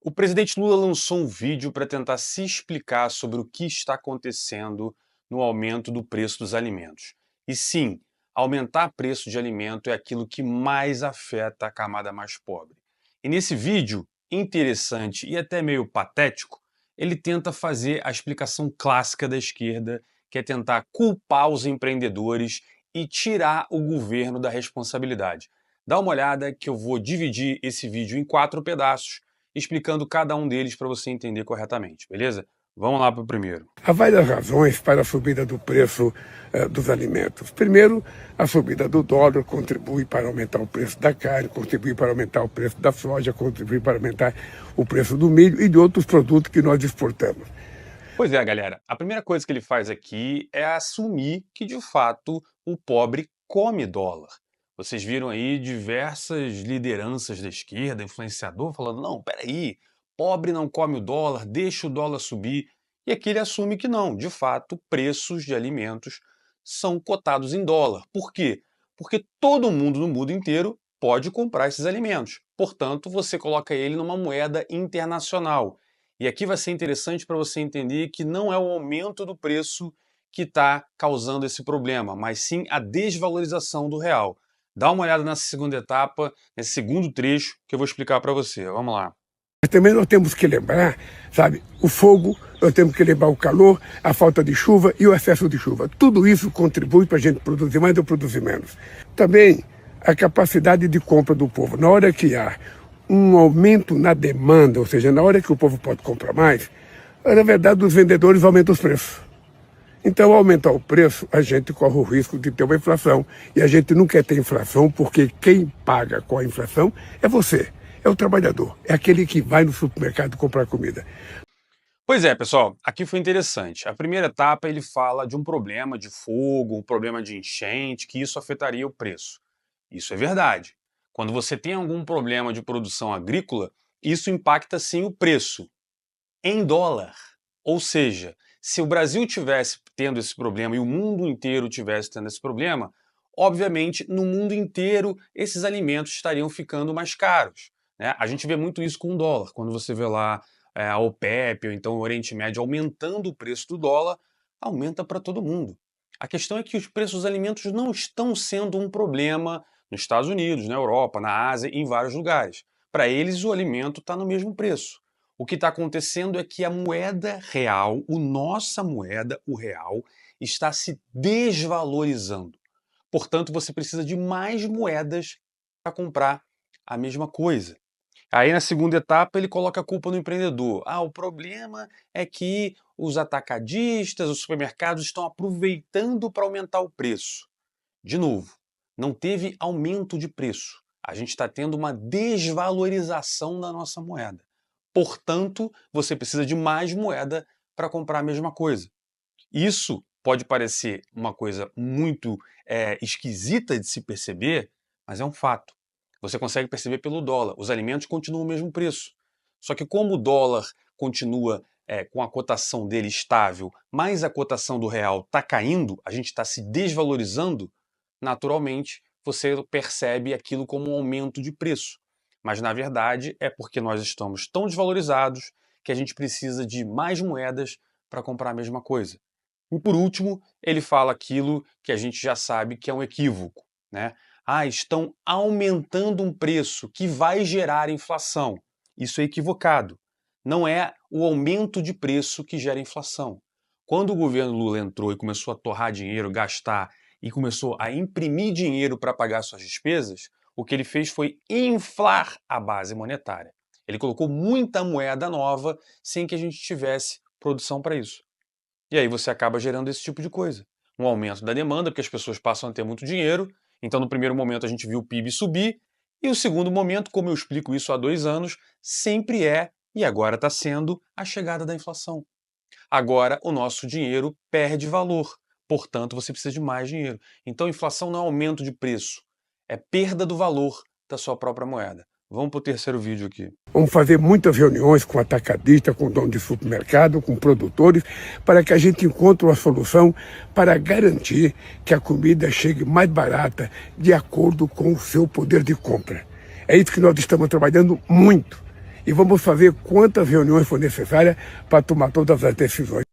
O presidente Lula lançou um vídeo para tentar se explicar sobre o que está acontecendo no aumento do preço dos alimentos. E sim, aumentar preço de alimento é aquilo que mais afeta a camada mais pobre. E nesse vídeo, interessante e até meio patético, ele tenta fazer a explicação clássica da esquerda, que é tentar culpar os empreendedores e tirar o governo da responsabilidade. Dá uma olhada que eu vou dividir esse vídeo em 4 pedaços, explicando cada um deles para você entender corretamente, beleza? Vamos lá para o primeiro. Há várias razões para a subida do preço dos alimentos. Primeiro, a subida do dólar contribui para aumentar o preço da carne, contribui para aumentar o preço da soja, contribui para aumentar o preço do milho e de outros produtos que nós exportamos. Pois é, galera, a primeira coisa que ele faz aqui é assumir que, de fato, o pobre come dólar. Vocês viram aí diversas lideranças da esquerda, influenciador, falando, não, peraí, pobre não come o dólar, deixa o dólar subir. E aqui ele assume que não, de fato, preços de alimentos são cotados em dólar. Por quê? Porque todo mundo no mundo inteiro pode comprar esses alimentos. Portanto, você coloca ele numa moeda internacional. E aqui vai ser interessante para você entender que não é o aumento do preço que está causando esse problema, mas sim a desvalorização do real. Dá uma olhada nessa segunda etapa, nesse segundo trecho que eu vou explicar para você. Vamos lá. Mas também nós temos que lembrar, sabe, o fogo, nós temos que lembrar o calor, a falta de chuva e o excesso de chuva. Tudo isso contribui para a gente produzir mais ou produzir menos. Também a capacidade de compra do povo. Na hora que há um aumento na demanda, ou seja, na hora que o povo pode comprar mais, na verdade os vendedores aumentam os preços. Então, ao aumentar o preço, a gente corre o risco de ter uma inflação. E a gente não quer ter inflação porque quem paga com a inflação é você, é o trabalhador, é aquele que vai no supermercado comprar comida. Pois é, pessoal, aqui foi interessante. A primeira etapa ele fala de um problema de fogo, um problema de enchente, que isso afetaria o preço. Isso é verdade. Quando você tem algum problema de produção agrícola, isso impacta sim o preço em dólar. Ou seja, se o Brasil tivesse tendo esse problema e o mundo inteiro tivesse tendo esse problema, obviamente no mundo inteiro esses alimentos estariam ficando mais caros, né? A gente vê muito isso com o dólar, quando você vê lá a OPEP ou então o Oriente Médio aumentando o preço do dólar, aumenta para todo mundo. A questão é que os preços dos alimentos não estão sendo um problema nos Estados Unidos, na Europa, na Ásia, em vários lugares. Para eles o alimento está no mesmo preço. O que está acontecendo é que a moeda real, a nossa moeda, o real, está se desvalorizando. Portanto, você precisa de mais moedas para comprar a mesma coisa. Aí na segunda etapa ele coloca a culpa no empreendedor. O problema é que os atacadistas, os supermercados estão aproveitando para aumentar o preço. De novo, não teve aumento de preço. A gente está tendo uma desvalorização da nossa moeda. Portanto, você precisa de mais moeda para comprar a mesma coisa. Isso pode parecer uma coisa muito esquisita de se perceber, mas é um fato. Você consegue perceber pelo dólar. Os alimentos continuam o mesmo preço. Só que como o dólar continua com a cotação dele estável, mas a cotação do real está caindo, a gente está se desvalorizando, naturalmente você percebe aquilo como um aumento de preço. Mas na verdade é porque nós estamos tão desvalorizados que a gente precisa de mais moedas para comprar a mesma coisa. E por último, ele fala aquilo que a gente já sabe que é um equívoco, né? Estão aumentando um preço que vai gerar inflação. Isso é equivocado. Não é o aumento de preço que gera inflação. Quando o governo Lula entrou e começou a torrar dinheiro, gastar e começou a imprimir dinheiro para pagar suas despesas, o que ele fez foi inflar a base monetária. Ele colocou muita moeda nova sem que a gente tivesse produção para isso. E aí você acaba gerando esse tipo de coisa. Um aumento da demanda, porque as pessoas passam a ter muito dinheiro. Então, no primeiro momento, a gente viu o PIB subir. E o segundo momento, como eu explico isso há 2 anos, sempre é, e agora está sendo, a chegada da inflação. Agora, o nosso dinheiro perde valor. Portanto, você precisa de mais dinheiro. Então, inflação não é aumento de preço. É perda do valor da sua própria moeda. Vamos para o terceiro vídeo aqui. Vamos fazer muitas reuniões com atacadistas, com dono de supermercado, com produtores, para que a gente encontre uma solução para garantir que a comida chegue mais barata de acordo com o seu poder de compra. É isso que nós estamos trabalhando muito. e vamos fazer quantas reuniões for necessárias para tomar todas as decisões.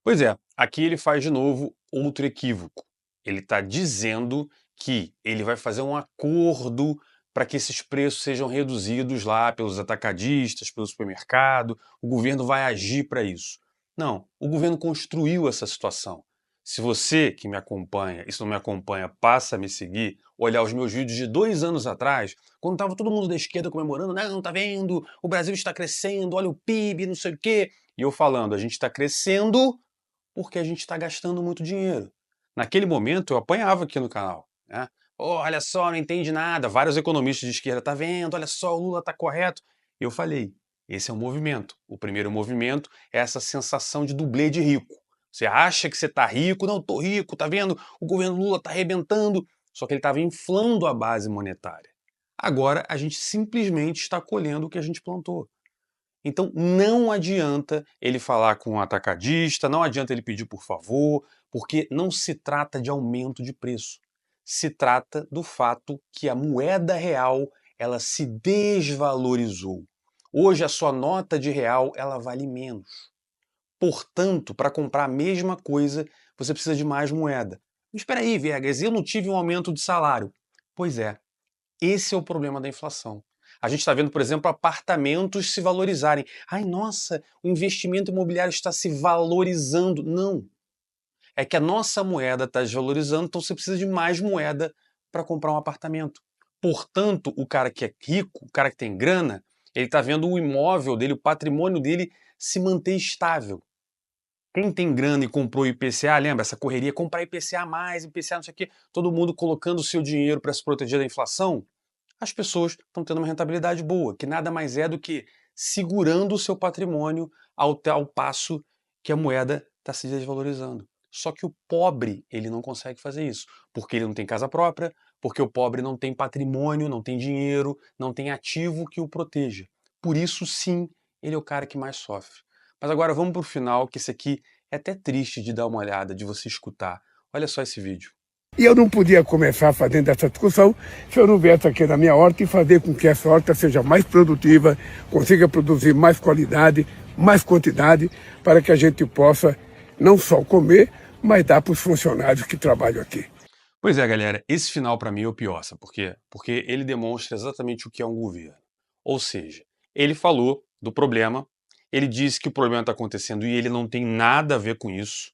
Pois é, aqui ele faz de novo outro equívoco. Ele está dizendo que ele vai fazer um acordo para que esses preços sejam reduzidos lá pelos atacadistas, pelo supermercado, o governo vai agir para isso. Não, o governo construiu essa situação. Se você que me acompanha, e se não me acompanha, passa a me seguir, olhar os meus vídeos de 2 anos atrás, quando estava todo mundo da esquerda comemorando, não, tá vendo, o Brasil está crescendo, olha o PIB, não sei o quê, e eu falando, a gente está crescendo porque a gente está gastando muito dinheiro. Naquele momento eu apanhava aqui no canal, né? Oh, olha só, não entende nada. Vários economistas de esquerda, tá vendo? Olha só, o Lula tá correto. Eu falei, esse é um movimento. O primeiro movimento é essa sensação de dublê de rico. Você acha que você tá rico? Não, tô rico, tá vendo? O governo Lula tá arrebentando. Só que ele estava inflando a base monetária. Agora a gente simplesmente está colhendo o que a gente plantou. Então não adianta ele falar com o atacadista, não adianta ele pedir por favor, porque não se trata de aumento de preço. Se trata do fato que a moeda real ela se desvalorizou. Hoje a sua nota de real ela vale menos. Portanto, para comprar a mesma coisa, você precisa de mais moeda. Mas espera aí, Viegas, eu não tive um aumento de salário. Pois é, esse é o problema da inflação. A gente está vendo, por exemplo, apartamentos se valorizarem. Ai, nossa, o investimento imobiliário está se valorizando. Não. É que a nossa moeda está desvalorizando, então você precisa de mais moeda para comprar um apartamento. Portanto, o cara que é rico, o cara que tem grana, ele está vendo o imóvel dele, o patrimônio dele se manter estável. Quem tem grana e comprou IPCA, lembra essa correria, comprar IPCA mais, IPCA não sei o quê, todo mundo colocando o seu dinheiro para se proteger da inflação? As pessoas estão tendo uma rentabilidade boa, que nada mais é do que segurando o seu patrimônio ao passo que a moeda está se desvalorizando. Só que o pobre, ele não consegue fazer isso, porque ele não tem casa própria, porque o pobre não tem patrimônio, não tem dinheiro, não tem ativo que o proteja. Por isso, sim, ele é o cara que mais sofre. Mas agora vamos para o final, que esse aqui é até triste de dar uma olhada, de você escutar. Olha só esse vídeo. E eu não podia começar fazendo essa discussão se eu não viesse aqui na minha horta e fazer com que essa horta seja mais produtiva, consiga produzir mais qualidade, mais quantidade, para que a gente possa não só comer, mas dar para os funcionários que trabalham aqui. Pois é, galera, esse final para mim é o pior, sabe por quê? Porque ele demonstra exatamente o que é um governo. Ou seja, ele falou do problema, ele disse que o problema está acontecendo e ele não tem nada a ver com isso.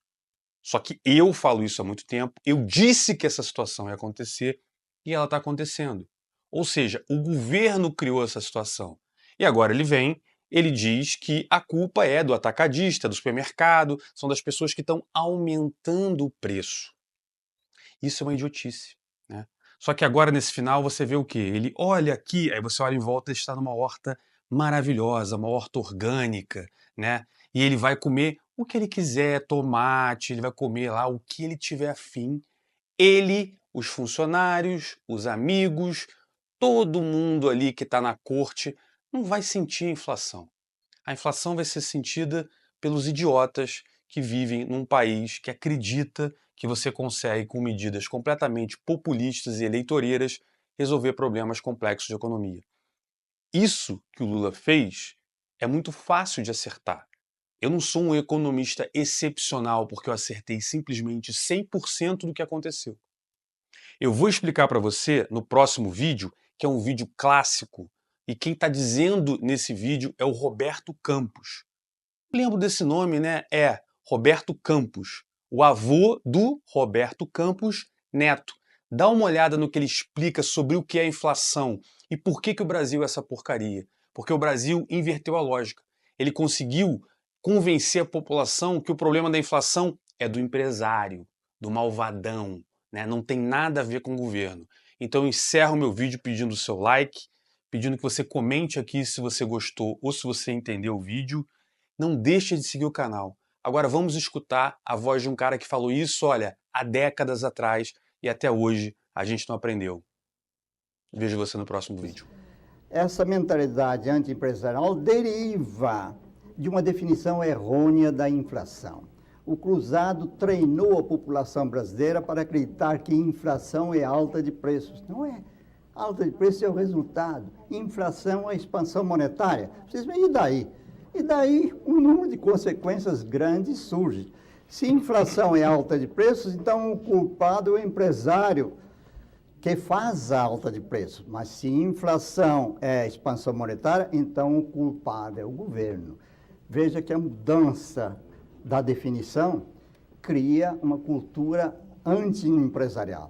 Só que eu falo isso há muito tempo, eu disse que essa situação ia acontecer e ela está acontecendo. Ou seja, o governo criou essa situação. E agora ele vem, ele diz que a culpa é do atacadista, do supermercado, são das pessoas que estão aumentando o preço. Isso é uma idiotice, né? Só que agora nesse final você vê o quê? Ele olha aqui, aí você olha em volta e está numa horta maravilhosa, uma horta orgânica, né? E ele vai comer o que ele quiser, tomate, ele vai comer lá o que ele tiver afim. Ele, os funcionários, os amigos, todo mundo ali que está na corte não vai sentir a inflação. A inflação vai ser sentida pelos idiotas que vivem num país que acredita que você consegue, com medidas completamente populistas e eleitoreiras, resolver problemas complexos de economia. Isso que o Lula fez é muito fácil de acertar. Eu não sou um economista excepcional porque eu acertei simplesmente 100% do que aconteceu. Eu vou explicar para você no próximo vídeo, que é um vídeo clássico, e quem está dizendo nesse vídeo é o Roberto Campos. Lembro desse nome, né? É Roberto Campos, o avô do Roberto Campos Neto. Dá uma olhada no que ele explica sobre o que é inflação e por que o Brasil é essa porcaria. Porque o Brasil inverteu a lógica. Ele conseguiu convencer a população que o problema da inflação é do empresário, do malvadão, né? Não tem nada a ver com o governo. Então eu encerro meu vídeo pedindo o seu like, pedindo que você comente aqui se você gostou ou se você entendeu o vídeo. Não deixe de seguir o canal. Agora vamos escutar a voz de um cara que falou isso, olha, há décadas atrás e até hoje a gente não aprendeu. Vejo você no próximo vídeo. Essa mentalidade anti-empresarial deriva de uma definição errônea da inflação. O cruzado treinou a população brasileira para acreditar que inflação é alta de preços. Não é. Alta de preço é o resultado. Inflação é a expansão monetária. Vocês veem, e daí? E daí um número de consequências grandes surge. Se inflação é alta de preços, então o culpado é o empresário que faz a alta de preços. Mas se inflação é expansão monetária, então o culpado é o governo. Veja que a mudança da definição cria uma cultura anti-empresarial.